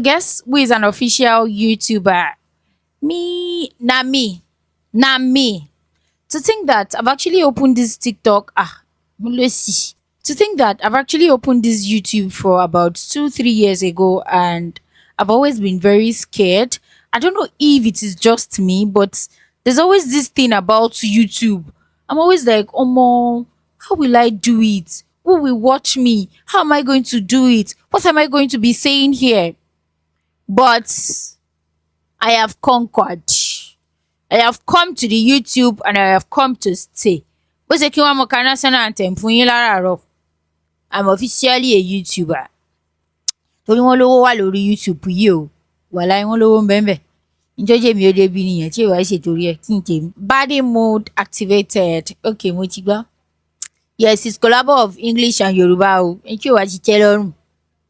Guess who is an official YouTuber? Me, na me. To think that I've actually opened this TikTok, let's see. To think that I've actually opened this YouTube for about 2, 3 years ago, and I've always been very scared. I don't know if it is just me, but there's always this thing about YouTube. I'm always like, Omo, how will I do it? Who will watch me? How am I going to do it? What am I going to be saying here? But I have conquered. I have come to the YouTube and I have come to stay. Bó ṣe kí wọ́n mọ ka national anthem fún yín láràárọ̀. I'm officially a YouTuber. Torí wọ́n lówó wà lórí YouTube yìí o. Wàláì wọ́n lówó ń bẹ ńbẹ̀. N tó jẹ́ mi ó débí nìyẹn tí ò wá ṣe torí ẹ̀ kí n tèmi. Body mode activated. Okay, mo ti gbọ́. Yes, it's collabo of English and Yoruba o. Ẹni tí ò wá ti tẹ́ lọ́rùn.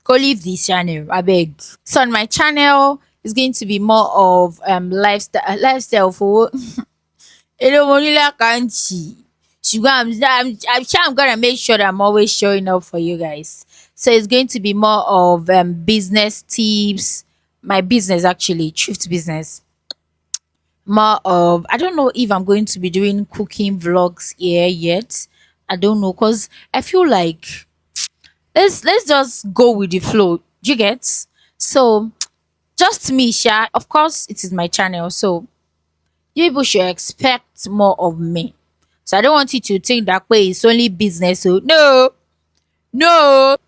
Go leave this channel, abeg. So on my channel is going to be more of lifestyle for hello Monila Kanchi. I'm sure I'm gonna make sure that I'm always showing up for you guys. So it's going to be more of business tips, my business actually, thrift business. More of I don't know if I'm going to be doing cooking vlogs here yet. I don't know because I feel like let's just go with the flow. Do you get? So just me, Sha. Of course, it is my channel, so you people should expect more of me. So I don't want you to think that way it's only business. So no.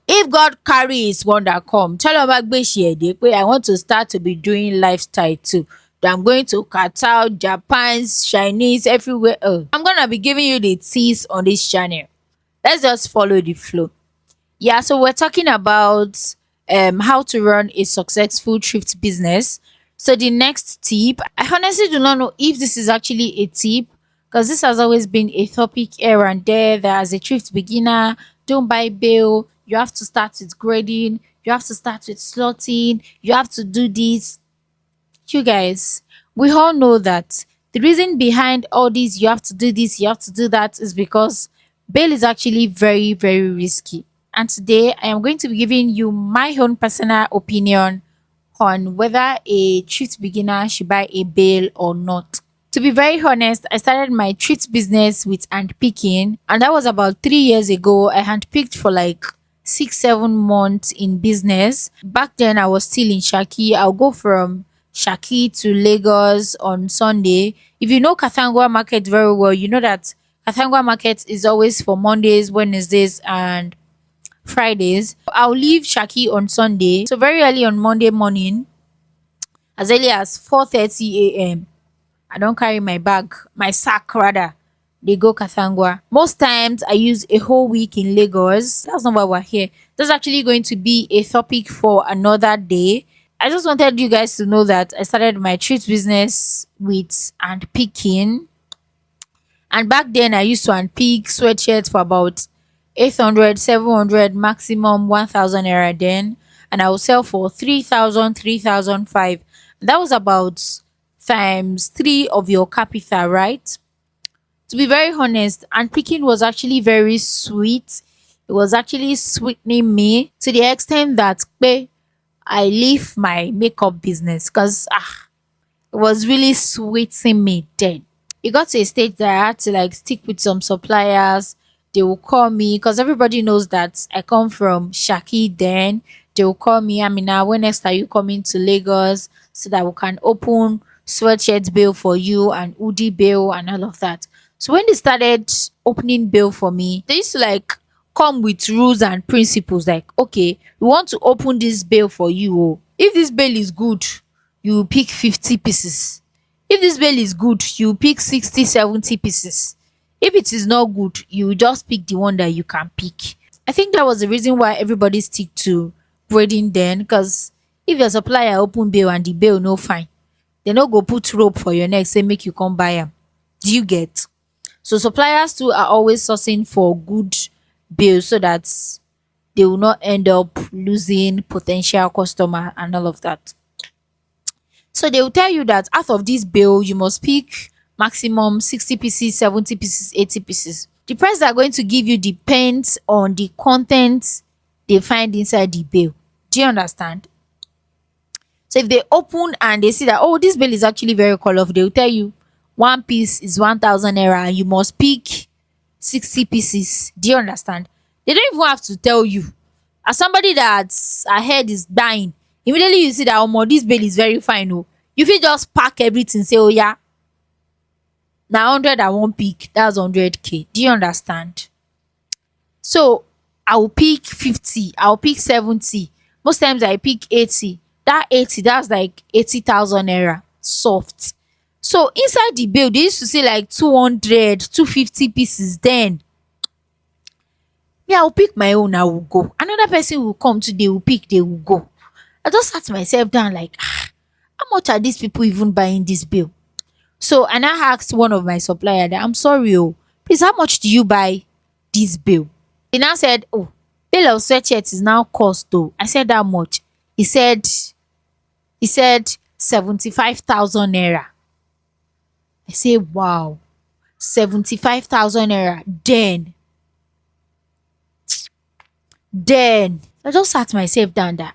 If God carry his wonder come, tell him back way I want to start to be doing lifestyle too. That I'm going to Qatar, Japan, Chinese, everywhere. I'm gonna be giving you the teas on this channel. Let's just follow the flow. Yeah, so we're talking about how to run a successful thrift business. So the next tip, I honestly do not know if this is actually a tip because this has always been a topic here and there that as a thrift beginner, don't buy Bale. You have to start with grading. You have to start with slotting. You have to do this. You guys, we all know that the reason behind all this, you have to do this, you have to do that, is because bail is actually very, very risky. And today I am going to be giving you my own personal opinion on whether a thrift beginner should buy a bail or not. To be very honest, I started my thrift business with handpicking, and that was about 3 years ago. I handpicked for like 6, 7 months in business. Back then, I was still in Shaki. I'll go from Shaki to Lagos on Sunday. If you know Kathangwa Market very well, you know that Kathangwa Market is always for Mondays, Wednesdays, and Fridays. I'll leave Shaki on Sunday. So very early on Monday morning, as early as 4:30 a.m. I don't carry my bag, my sack rather. They go Kathangwa. Most times I use a whole week in Lagos. That's not why we're here. That's actually going to be a topic for another day. I just wanted you guys to know that I started my treat business with handpicking. And back then I used to unpick sweatshirts for about 800, 700, maximum 1000 naira then. And I would sell for 3000, 3005. That was about times 3 of your capital, right? To be very honest, unpicking was actually very sweet. It was actually sweetening me to the extent that I leave my makeup business because it was really sweetening me then. It got to a stage that I had to like stick with some suppliers. They will call me because everybody knows that I come from Shaki then. They will call me, Amina, when next are you coming to Lagos so that we can open sweatshirt bill for you and Udi bill and all of that. So when they started opening bill for me, they used to like come with rules and principles like, okay, we want to open this bill for you. Oh. If this bill is good, you pick 50 pieces. If this bill is good, you pick 60, 70 pieces. If it is not good, you just pick the one that you can pick. I think that was the reason why everybody stick to braiding then, because if your supplier open bill and the bill no fine, they no go put rope for your neck say make you come buy am. Do you get? So suppliers too are always sourcing for good bills so that they will not end up losing potential customer and all of that. So they will tell you that out of this bill, you must pick maximum 60 pieces, 70 pieces, 80 pieces. The price they're going to give you depends on the content they find inside the bill. Do you understand? So if they open and they see that, oh, this bill is actually very colorful, they will tell you one piece is 1,000 naira and you must pick 60 pieces. Do you understand? They don't even have to tell you. As somebody that's head is dying, immediately you see that, oh, this bill is very fine. Oh, you fit just pack everything, say, oh yeah, now 100 I won't pick, that's 100k. Do you understand? So I will pick 50, I will pick 70. Most times I pick 80. That 80, that's like 80,000 naira soft. So inside the bill, they used to say like 200, 250 pieces. Then me, I will pick my own, I will go. Another person will come today, will pick, they will go. I just sat myself down like, how much are these people even buying this bill? So and I asked one of my supplier that, I'm sorry, oh, please, how much do you buy this bill? He now said, oh, bill of sweatshirt is now cost though. I said, how much? He said 75,000 naira. I say, wow, 75,000 naira. Then I just sat myself down that,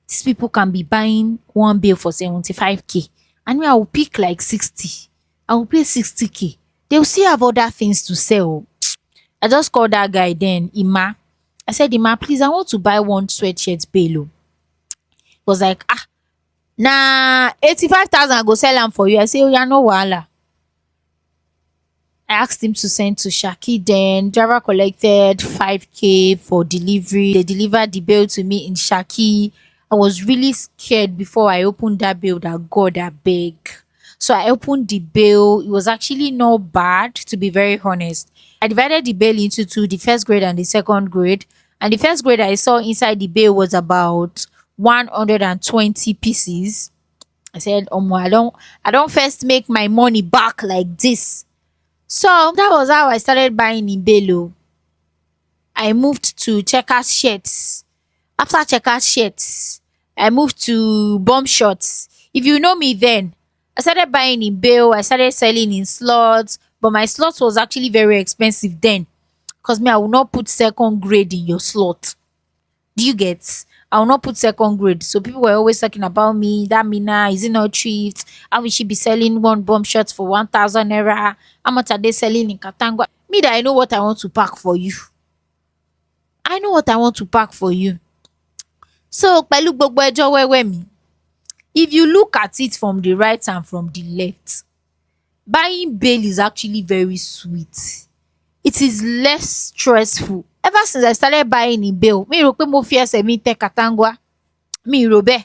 these people can be buying one bill for 75k. And me, I will pick like 60. I will pay 60k. They will still have other things to sell. I just called that guy then, Ima. I said, Ima, please, I want to buy one sweatshirt Bale. He was like, nah, 85,000 I go sell them for you. I say, oh yeah, no wahala. I asked him to send to Shaki. Then driver collected 5k for delivery. They delivered the bill to me in Shaki. I was really scared before I opened that bill that God, I beg. So I opened the bill. It was actually not bad, to be very honest. I divided the bill into two, the first grade and the second grade. And the first grade I saw inside the bill was about 120 pieces. I said, I don't first make my money back like this. So that was how I started buying in Bale. I moved to checkers shirts. After checkers shirts, I moved to bomb shorts. If you know me then, I started buying in Bale. I started selling in slots, but my slot was actually very expensive then. Cause me, I will not put second grade in your slot. Do you get? I will not put second grade. So people were always talking about me. That Mina, is it not thrift? How will she be selling one bomb shirt for 1,000 naira? How much are they selling in Katangwa? Me, that I know what I want to pack for you. I know what I want to pack for you. So pẹ̀lú gbogbo ẹjọ́ wẹ́wẹ́ mi, if you look at it from the right and from the left, buying Bale is actually very sweet. It is less stressful. Ever since I started buying in Bale, mi rò pé mo fi ẹsẹ̀ mi tẹ Katangwa. Mi rò bẹ́ẹ̀.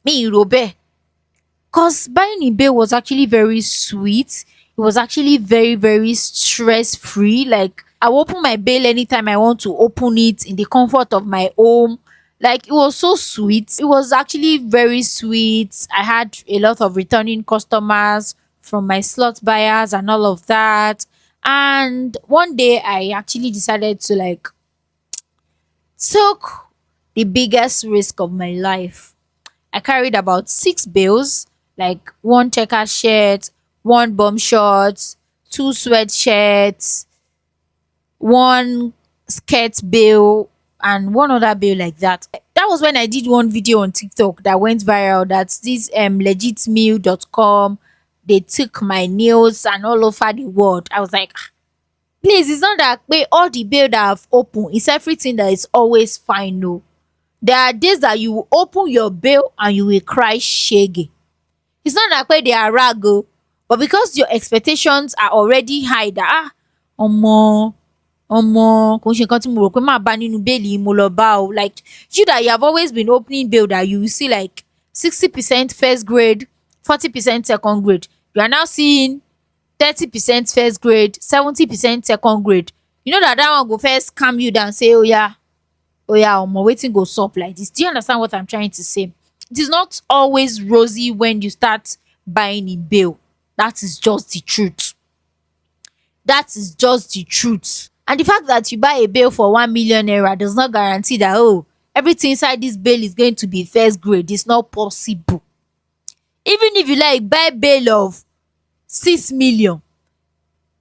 Mi rò bẹ́ẹ̀. Cause buying in Bale was actually very sweet. It was actually very, very stress free. Like I will open my Bale anytime I want to open it in the comfort of my home. Like it was so sweet. It was actually very sweet. I had a lot of returning customers from my slot buyers and all of that. And one day I actually decided to like took the biggest risk of my life. I carried about 6 bills, like one checker shirt, one bomb short, 2 sweatshirts, one skirt bill, and one other bill like that. That was when I did one video on TikTok that went viral. That's this legitmeal.com. They took my nails and all over the world. I was like, please, it's not that way. All the bill that I've opened, it's everything that is always fine. No. There are days that you will open your bill and you will cry shaggy. It's not that way they are rago, but because your expectations are already high that omo kò ṣe nǹkan tí mo rò pé máa bá nínú bẹ́ẹ̀lì mo lọ bá o. Like you that you have always been opening bill that you will see like 60% first grade, 40% second grade. You are now seeing 30% first grade, 70% second grade. You know that one go first calm you down, say, oh yeah, omo, wetin go sup like this. Do you understand what I'm trying to say? It is not always rosy when you start buying in bill. That is just the truth. That is just the truth. And the fact that you buy a bill for 1 million naira does not guarantee that, oh, everything inside this bill is going to be first grade. It's not possible. Even if you like buy bill of 6 million,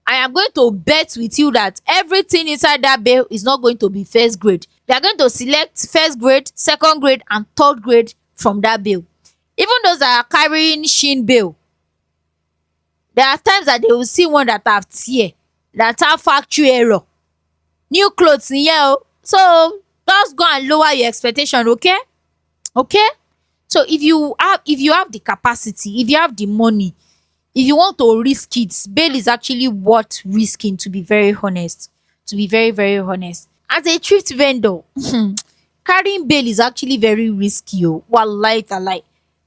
I am going to bet with you that everything inside that bill is not going to be first grade. They are going to select first grade, second grade, and third grade from that bail. Even those that are carrying shin bail, there are times that they will see one that have tear, that have factory error, new clothes nìyẹn o. So just go and lower your expectation, okay? Okay? So if you have the capacity, if you have the money, if you want to risk it, bail is actually worth risking, to be very honest. To be very, very honest. As a thrift vendor, carrying bail is actually very risky o. Wallahi tallahi.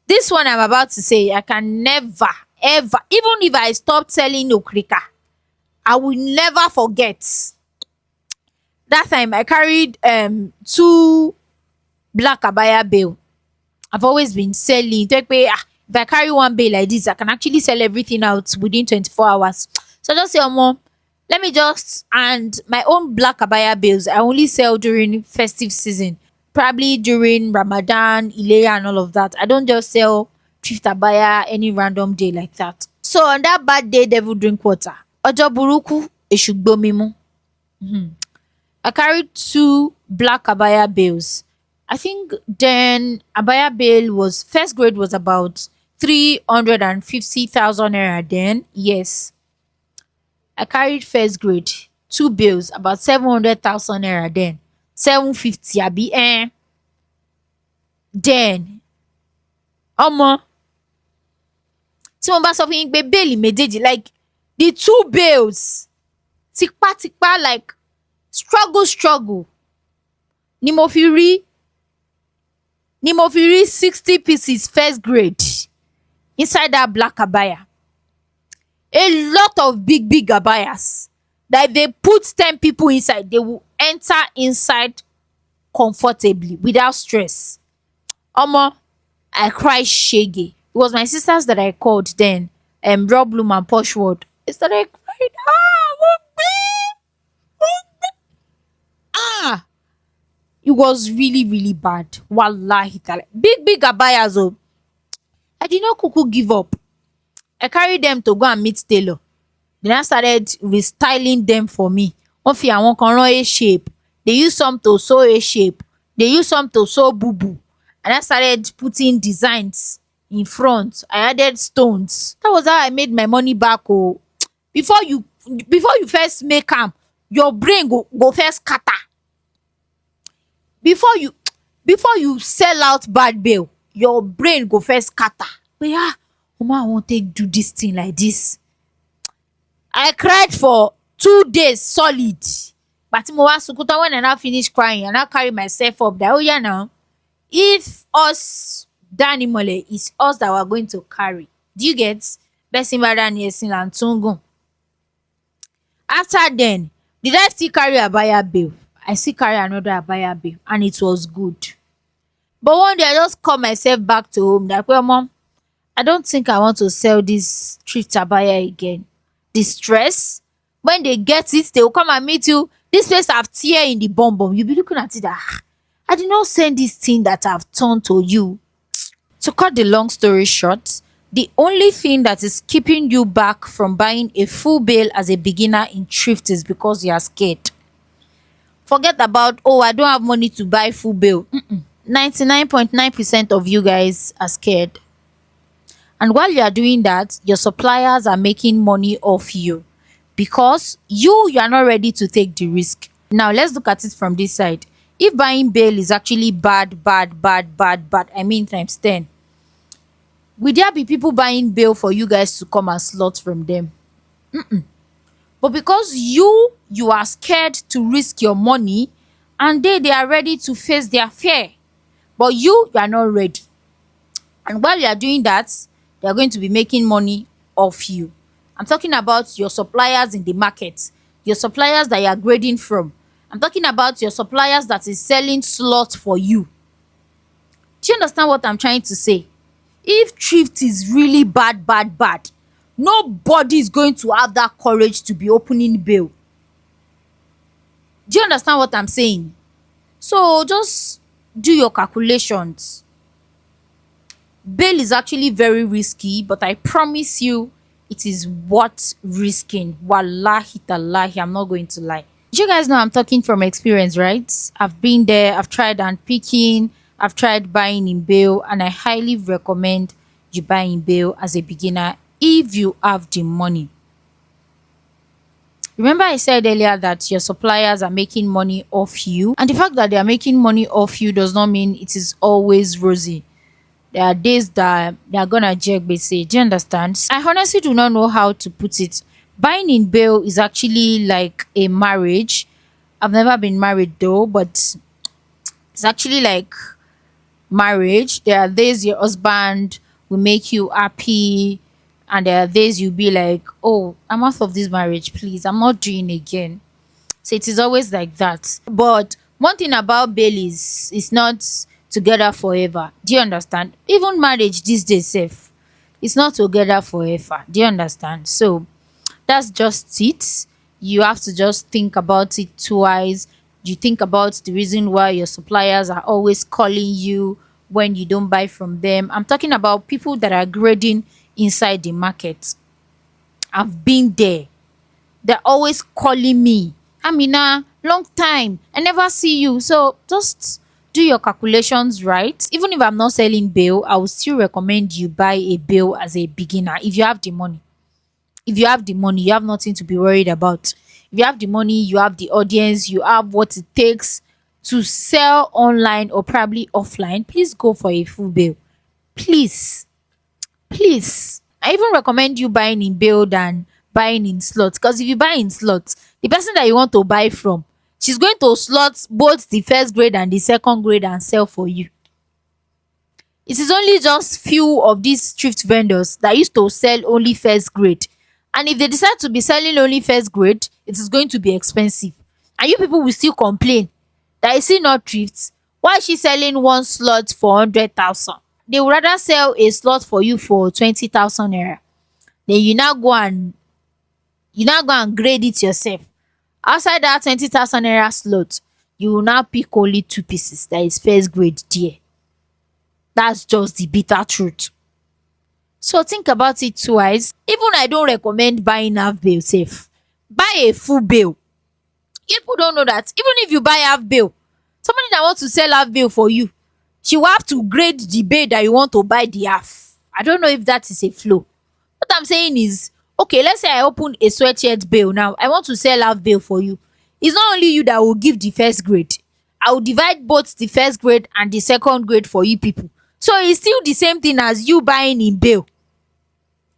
This one I'm about to say, I can never ever, even if I stop selling Okirika, I will never forget. That time I carried two black abaya bail. I've always been selling. Tó jẹ́ pé if I carry one bail like this, I can actually sell everything out within 24 hours. So I just say, omo, let me just, and my own black abaya bails I only sell during festive season, probably during Ramadan, Ileya and all of that. I don't just sell thrift abaya any random day like that. So on that bad day, devil drink water. Ọjọ́ burúkú, èṣù gbomi mu. I carried two black abaya bales. I think then abaya bale was, first grade was about 350,000 naira then. Yes. I carried first grade, two bales, about 700,000 naira then. 750 abi then. Omo. Tí mo bá sọ fún yín pé bale méjèèjì, like the two bales, tipátipá, like struggle ni mo fi rí 60 pieces first grade inside that black abaya. A lot of big abayas that if they put 10 people inside, they will enter inside comfortably without stress. Omo, I cried shege. It was my sisters that I called then, Raw Bloom and Poshwood. It's that I cried. It was really, really bad. Wallahi ta'ala. Big abayas oh. I did not kuku give up. I carried them to go and meet tailor. Then I started restyling them for me. Wọ́n fi àwọn kan rán A shape. They use some to sew A shape. They use some to sew bubu. And I started putting designs in front. I added stones. That was how I made my money back oh. Before you first make am, your brain go first scatter. Before you sell out bad bail, your brain go first scatter. But yeah, Omo, I wan take do this thing like this. I cried for 2 days solid. But tí mo wá sunkún tán, when I now finish crying, I now carry myself up that, oh yeah now, if us Danimole, it's us that we're going to carry. Do you get? Blessing bá dání ẹ̀sìn là ń tún gùn. After then, did I still carry abaya bail? I still carry another abaya bail, and it was good. But one day I just called myself back to home that, well, mom, I don't think I want to sell this thrift abaya again. The stress, when they get it, they will come and meet you. This place have tear in the bum bum. You'll be looking at it that, I did not send this thing that I've turned to you. To cut the long story short, the only thing that is keeping you back from buying a full bail as a beginner in thrift is because you are scared. Forget about, oh, I don't have money to buy full bail. 99.9% of you guys are scared. And while you are doing that, your suppliers are making money off you because you are not ready to take the risk. Now, let's look at it from this side. If buying bail is actually bad, I mean times 10, will there be people buying bail for you guys to come and slot from them? But because you are scared to risk your money, and they are ready to face their fear, but you are not ready. And while you are doing that, they are going to be making money off you. I'm talking about your suppliers in the market, your suppliers that you are grading from. I'm talking about your suppliers that is selling slots for you. Do you understand what I'm trying to say? If thrift is really bad, nobody is going to have that courage to be opening bail. Do you understand what I'm saying? So just do your calculations. Bail is actually very risky, but I promise you it is worth risking. Wallahi tallahi, I'm not going to lie. You guys know I'm talking from experience, right? I've been there, I've tried and picking, I've tried buying in Bale, and I highly recommend you buy in Bale as a beginner if you have the money. Remember I said earlier that your suppliers are making money off you, and the fact that they are making money off you does not mean it is always rosy. There are days that they are gonna check basic. Do you understand? I honestly do not know how to put it. Buying in Bale is actually like a marriage. I've never been married though, but it's actually like marriage. There are days your husband will make you happy, and there are days you'll be like, oh, I'm out of this marriage, please. I'm not doing again. So it is always like that. But one thing about Bailey is it's not together forever. Do you understand? Even marriage these days, safe. It's not together forever. Do you understand? So that's just it. You have to just think about it twice. You think about the reason why your suppliers are always calling you when you don't buy from them. I'm talking about people that are grading inside the market. I've been there. They're always calling me. Amina, long time. I never see you. So just do your calculations right. Even if I'm not selling bail, I would still recommend you buy a bail as a beginner if you have the money. If you have the money, you have nothing to be worried about. If you have the money, you have the audience, you have what it takes to sell online or probably offline, please go for a full bail. Please. Please, I even recommend you buying in Bale than buying in slots, because if you buy in slots, the person that you want to buy from, she's going to slot both the first grade and the second grade and sell for you. It is only just few of these thrift vendors that used to sell only first grade, and if they decide to be selling only first grade, it is going to be expensive, and you people will still complain that is it not thrift? Why is she selling one slot for 100,000? They would rather sell a slot for you for 20,000 naira. Then you now go and grade it yourself. Outside that 20,000 naira slot, you will now pick only two pieces that is first grade there. That's just the bitter truth. So think about it twice. Even I don't recommend buying half bail safe. Buy a full bail. People don't know that even if you buy half bail, somebody that wants to sell half bail for you, she will have to grade the bail that you want to buy the half. I don't know if that is a flow. What I'm saying is, okay, let's say I open a sweatshirt bail now. I want to sell half bail for you. It's not only you that will give the first grade. I will divide both the first grade and the second grade for you people. So it's still the same thing as you buying in bail.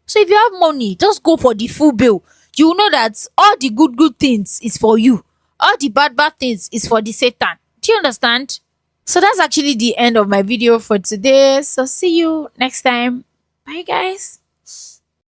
So if you have money, just go for the full bail. You will know that all the good things is for you. All the bad things is for the Satan. Do you understand? So that's actually the end of my video for today. So see you next time. Bye guys.